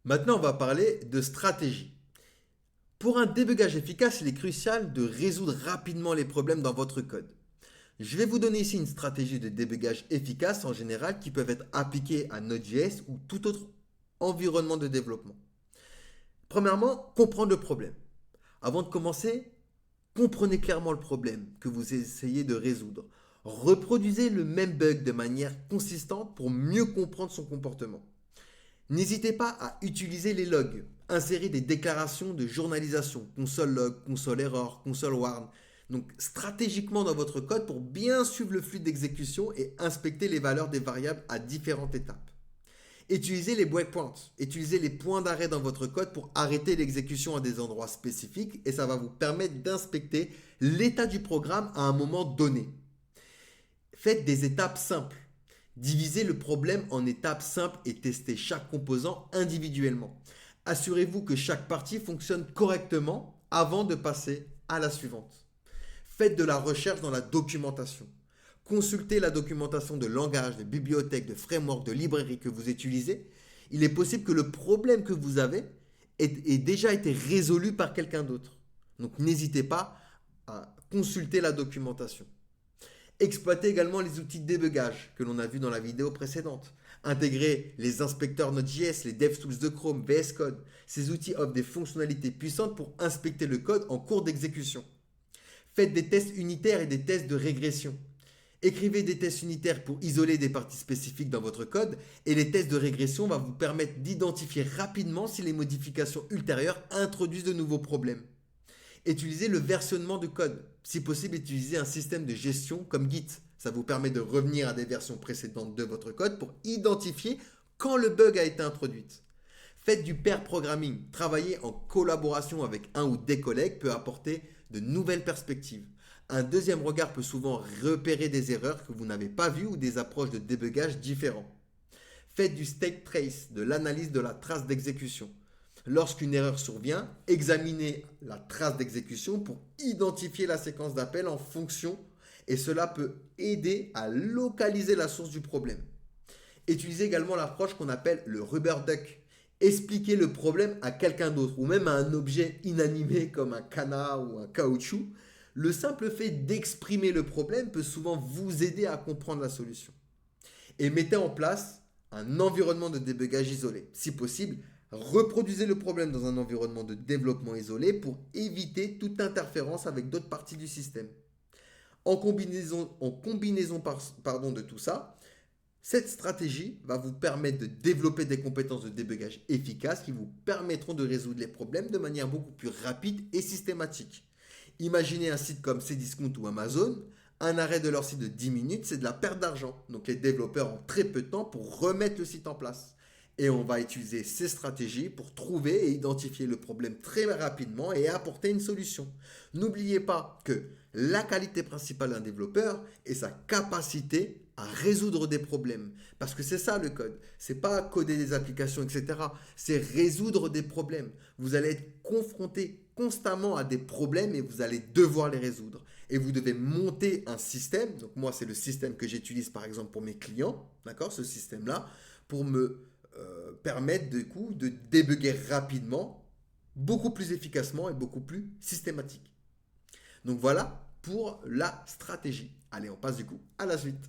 Maintenant, on va parler de stratégie. Pour un débugage efficace, il est crucial de résoudre rapidement les problèmes dans votre code. Je vais vous donner ici une stratégie de débugage efficace en général qui peuvent être appliquées à Node.js ou tout autre environnement de développement. Premièrement, comprendre le problème. Avant de commencer, comprenez clairement le problème que vous essayez de résoudre. Reproduisez le même bug de manière consistante pour mieux comprendre son comportement. N'hésitez pas à utiliser les logs. Insérez des déclarations de journalisation, console log, console error, console warn. Donc stratégiquement dans votre code pour bien suivre le flux d'exécution et inspecter les valeurs des variables à différentes étapes. Utilisez les breakpoints. Utilisez les points d'arrêt dans votre code pour arrêter l'exécution à des endroits spécifiques et ça va vous permettre d'inspecter l'état du programme à un moment donné. Faites des étapes simples. Divisez le problème en étapes simples et testez chaque composant individuellement. Assurez-vous que chaque partie fonctionne correctement avant de passer à la suivante. Faites de la recherche dans la documentation. Consultez la documentation de langage, de bibliothèque, de framework, de librairie que vous utilisez. Il est possible que le problème que vous avez ait déjà été résolu par quelqu'un d'autre. Donc n'hésitez pas à consulter la documentation. Exploitez également les outils de débugage que l'on a vu dans la vidéo précédente. Intégrez les inspecteurs Node.js, les DevTools de Chrome, VS Code. Ces outils offrent des fonctionnalités puissantes pour inspecter le code en cours d'exécution. Faites des tests unitaires et des tests de régression. Écrivez des tests unitaires pour isoler des parties spécifiques dans votre code et les tests de régression vont vous permettre d'identifier rapidement si les modifications ultérieures introduisent de nouveaux problèmes. Utilisez le versionnement de code. Si possible, utilisez un système de gestion comme Git. Ça vous permet de revenir à des versions précédentes de votre code pour identifier quand le bug a été introduit. Faites du pair programming. Travailler en collaboration avec un ou des collègues peut apporter de nouvelles perspectives. Un deuxième regard peut souvent repérer des erreurs que vous n'avez pas vues ou des approches de débugage différents. Faites du state trace, de l'analyse de la trace d'exécution. Lorsqu'une erreur survient, examinez la trace d'exécution pour identifier la séquence d'appel en fonction et cela peut aider à localiser la source du problème. Utilisez également l'approche qu'on appelle le rubber duck. Expliquez le problème à quelqu'un d'autre ou même à un objet inanimé comme un canard ou un caoutchouc. Le simple fait d'exprimer le problème peut souvent vous aider à comprendre la solution. Et mettez en place un environnement de débugage isolé. Si possible, reproduisez le problème dans un environnement de développement isolé pour éviter toute interférence avec d'autres parties du système. En combinaison de tout ça, cette stratégie va vous permettre de développer des compétences de débugage efficaces qui vous permettront de résoudre les problèmes de manière beaucoup plus rapide et systématique. Imaginez un site comme Cdiscount ou Amazon, un arrêt de leur site de 10 minutes, c'est de la perte d'argent. Donc les développeurs ont très peu de temps pour remettre le site en place. Et on va utiliser ces stratégies pour trouver et identifier le problème très rapidement et apporter une solution. N'oubliez pas que la qualité principale d'un développeur est sa capacité à résoudre des problèmes. Parce que c'est ça le code. C'est pas coder des applications, etc. C'est résoudre des problèmes. Vous allez être confronté constamment à des problèmes et vous allez devoir les résoudre. Et vous devez monter un système. Donc moi, c'est le système que j'utilise par exemple pour mes clients. D'accord, ce système-là, pour me permettre du coup de débugger rapidement, beaucoup plus efficacement et beaucoup plus systématique. Donc voilà pour la stratégie. Allez, on passe du coup à la suite.